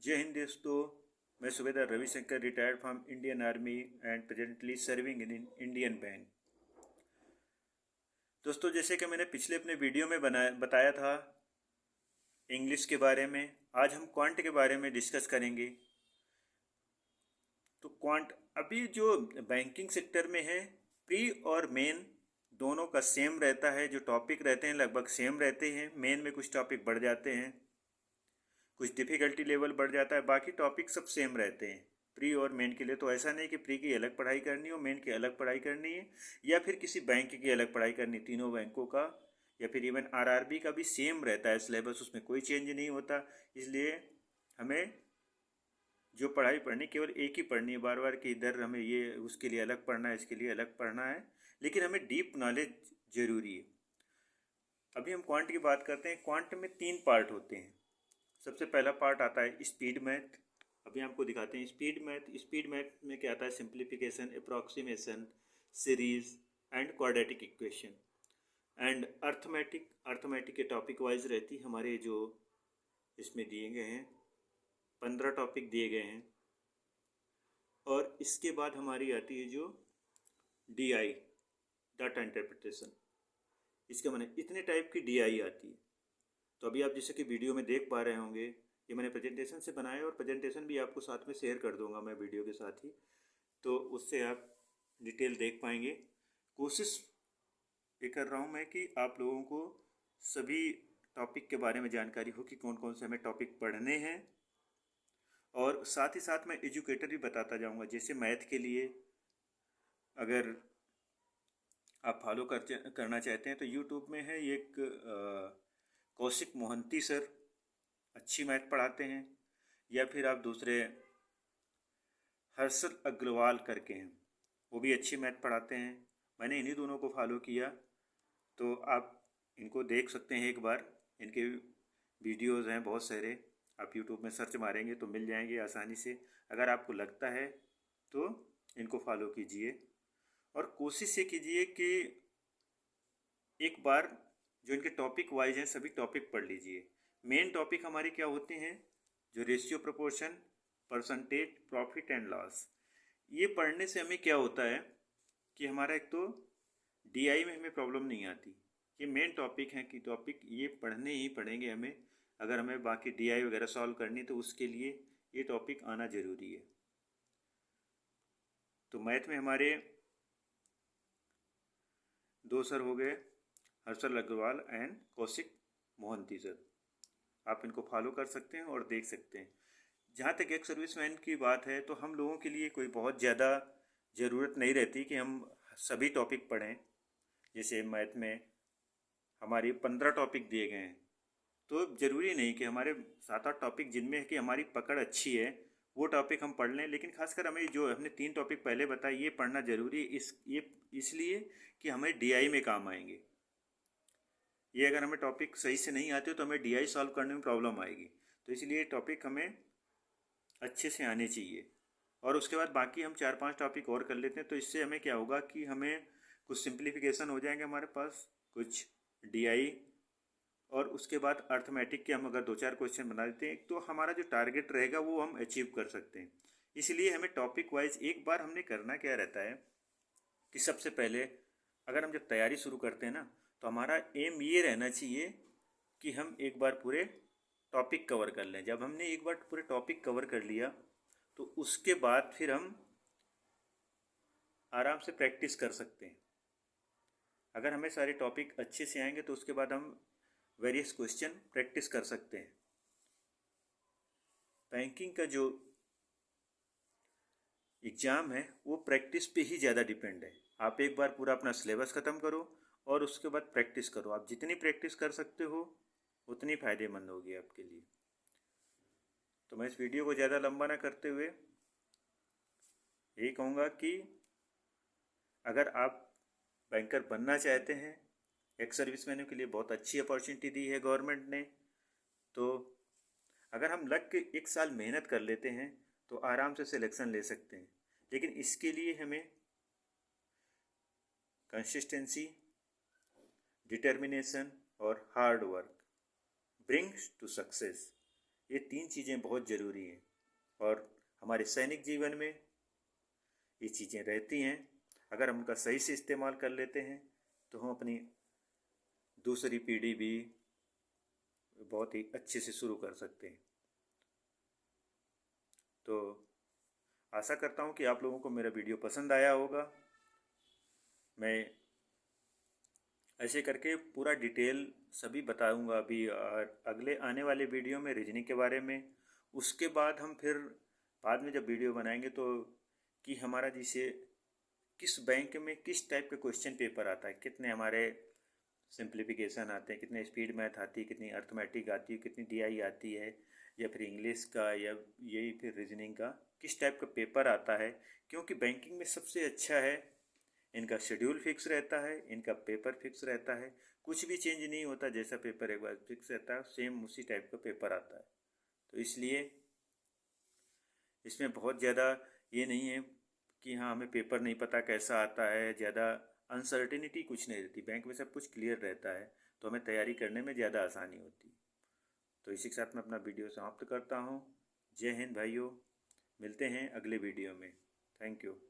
जय हिंद दोस्तों। मैं सूबेदार Ravishankar, retired from Indian army and presently serving in Indian bank. दोस्तों, जैसे कि मैंने पिछले अपने वीडियो में बताया था इंग्लिश के बारे में, आज हम क्वांट के बारे में डिस्कस करेंगे। तो क्वांट अभी जो बैंकिंग सेक्टर में है, प्री और मेन दोनों का सेम रहता है। जो टॉपिक रहते हैं लगभग सेम रहते हैं। मेन में कुछ टॉपिक बढ़ जाते हैं, कुछ डिफ़िकल्टी लेवल बढ़ जाता है, बाकी टॉपिक सब सेम रहते हैं प्री और मेन के लिए। तो ऐसा नहीं कि प्री की अलग पढ़ाई करनी हो, मेन की अलग पढ़ाई करनी है, या फिर किसी बैंक की अलग पढ़ाई करनी। तीनों बैंकों का या फिर इवन आरआरबी का भी सेम रहता है सिलेबस, उसमें कोई चेंज नहीं होता। इसलिए हमें जो पढ़ाई पढ़नी केवल एक ही पढ़नी है, बार बार कि इधर हमें ये उसके लिए अलग पढ़ना है, इसके लिए अलग पढ़ना है, लेकिन हमें डीप नॉलेज ज़रूरी है। अभी हम क्वांट की बात करते हैं। क्वांट में 3 पार्ट होते हैं। सबसे पहला पार्ट आता है स्पीड मैथ। अभी आपको दिखाते हैं स्पीड मैथ। स्पीड मैथ में क्या आता है? Simplification, approximation, series and quadratic equation. And arithmetic. Arithmetic के टॉपिक वाइज रहती हमारे, जो इसमें दिए गए हैं 15 टॉपिक दिए गए हैं। और इसके बाद हमारी आती है जो DI, डाटा इंटरप्रिटेशन। इसका माने इतने टाइप की DI आती है। तो अभी आप जैसे कि वीडियो में देख पा रहे होंगे, ये मैंने प्रेजेंटेशन से बनाया, और प्रेजेंटेशन भी आपको साथ में शेयर कर दूंगा मैं वीडियो के साथ ही, तो उससे आप डिटेल देख पाएंगे। कोशिश ये कर रहा हूँ मैं कि आप लोगों को सभी टॉपिक के बारे में जानकारी हो कि कौन कौन से हमें टॉपिक पढ़ने हैं, और साथ ही साथ मैं एजुकेटर भी बताता जाऊँगा। जैसे मैथ के लिए अगर आप फॉलो करना चाहते हैं तो यूट्यूब में है एक कौशिक मोहंती सर, अच्छी मैथ पढ़ाते हैं। या फिर आप दूसरे हर्षद अग्रवाल करके हैं, वो भी अच्छी मैथ पढ़ाते हैं। मैंने इन्हीं दोनों को फॉलो किया, तो आप इनको देख सकते हैं एक बार। इनके वीडियोज़ हैं बहुत सारे, आप यूट्यूब में सर्च मारेंगे तो मिल जाएंगे आसानी से। अगर आपको लगता है तो इनको फॉलो कीजिए, और कोशिश ये कीजिए कि एक बार जो इनके टॉपिक वाइज हैं सभी टॉपिक पढ़ लीजिए। मेन टॉपिक हमारे क्या होते हैं? जो ratio, proportion, percentage, profit and loss. ये पढ़ने से हमें क्या होता है कि हमारा एक तो DI में हमें प्रॉब्लम नहीं आती। ये मेन टॉपिक हैं कि टॉपिक ये पढ़ने ही पड़ेंगे हमें। अगर हमें बाकी DI वगैरह सॉल्व करनी तो उसके लिए ये टॉपिक आना ज़रूरी है। तो मैथ में हमारे 2 सर हो गए, हर्षल अग्रवाल एंड कौशिक मोहंती सर। आप इनको फॉलो कर सकते हैं और देख सकते हैं। जहाँ तक एक सर्विसमैन की बात है, तो हम लोगों के लिए कोई बहुत ज़्यादा ज़रूरत नहीं रहती कि हम सभी टॉपिक पढ़ें। जैसे मैथ में हमारी 15 टॉपिक दिए गए हैं, तो ज़रूरी नहीं कि हमारे 7-8 टॉपिक जिनमें है कि हमारी पकड़ अच्छी है वो टॉपिक हम पढ़ लें। लेकिन खासकर हमें जो हमने 3 टॉपिक पहले बताए ये पढ़ना ज़रूरी है, ये इसलिए कि हमें DI में काम आएंगे। ये अगर हमें टॉपिक सही से नहीं आते तो हमें DI सॉल्व करने में प्रॉब्लम आएगी। तो इसलिए टॉपिक हमें अच्छे से आने चाहिए। और उसके बाद बाकी हम 4-5 टॉपिक और कर लेते हैं, तो इससे हमें क्या होगा कि हमें कुछ सिंप्लीफिकेशन हो जाएंगे हमारे पास, कुछ DI, और उसके बाद अर्थमेटिक के हम अगर 2-4 क्वेश्चन बना देते हैं तो हमारा जो टारगेट रहेगा वो हम अचीव कर सकते हैं। इसलिए हमें टॉपिक वाइज एक बार हमने करना क्या रहता है कि सबसे पहले अगर हम जब तैयारी शुरू करते हैं ना, तो हमारा एम ये रहना चाहिए कि हम एक बार पूरे टॉपिक कवर कर लें। जब हमने एक बार पूरे टॉपिक कवर कर लिया तो उसके बाद फिर हम आराम से प्रैक्टिस कर सकते हैं। अगर हमें सारे टॉपिक अच्छे से आएंगे तो उसके बाद हम वेरियस क्वेश्चन प्रैक्टिस कर सकते हैं। बैंकिंग का जो एग्ज़ाम है वो प्रैक्टिस पे ही ज़्यादा डिपेंड है। आप एक बार पूरा अपना सिलेबस ख़त्म करो और उसके बाद प्रैक्टिस करो। आप जितनी प्रैक्टिस कर सकते हो उतनी फ़ायदेमंद होगी आपके लिए। तो मैं इस वीडियो को ज़्यादा लंबा ना करते हुए यही कहूँगा कि अगर आप बैंकर बनना चाहते हैं, एक्स सर्विसमैनों के लिए बहुत अच्छी अपॉर्चुनिटी दी है गवर्नमेंट ने। तो अगर हम लग के 1 साल मेहनत कर लेते हैं तो आराम से सिलेक्शन ले सकते हैं। लेकिन इसके लिए हमें कंसिस्टेंसी, डिटर्मिनेशन और hard work brings to success, ये 3 चीज़ें बहुत ज़रूरी हैं और हमारे सैनिक जीवन में ये चीज़ें रहती हैं। अगर हम उनका सही से इस्तेमाल कर लेते हैं तो हम अपनी दूसरी पीढ़ी भी बहुत ही अच्छे से शुरू कर सकते हैं। तो आशा करता हूँ कि आप लोगों को मेरा वीडियो पसंद आया होगा। मैं ऐसे करके पूरा डिटेल सभी बताऊँगा अभी और अगले आने वाले वीडियो में रीजनिंग के बारे में। उसके बाद हम फिर बाद में जब वीडियो बनाएंगे तो कि हमारा जैसे किस बैंक में किस टाइप के क्वेश्चन पेपर आता है, कितने हमारे सिंप्लीफिकेशन आते हैं, कितने स्पीड मैथ आती है, कितनी अर्थमेटिक आती है, कितनी डीआई आती है, या फिर इंग्लिश का या यही फिर रीजनिंग का किस टाइप का पेपर आता है। क्योंकि बैंकिंग में सबसे अच्छा है इनका शेड्यूल फिक्स रहता है, इनका पेपर फिक्स रहता है, कुछ भी चेंज नहीं होता। जैसा पेपर एक बार फिक्स रहता है सेम उसी टाइप का पेपर आता है। तो इसलिए इसमें बहुत ज़्यादा ये नहीं है कि हाँ हमें पेपर नहीं पता कैसा आता है, ज़्यादा अनसर्टिनिटी कुछ नहीं रहती। बैंक में सब कुछ क्लियर रहता है तो हमें तैयारी करने में ज़्यादा आसानी होती है। तो इसी के साथ मैं अपना वीडियो समाप्त करता हूँ। जय हिंद भाइयों, मिलते हैं अगले वीडियो में। Thank you.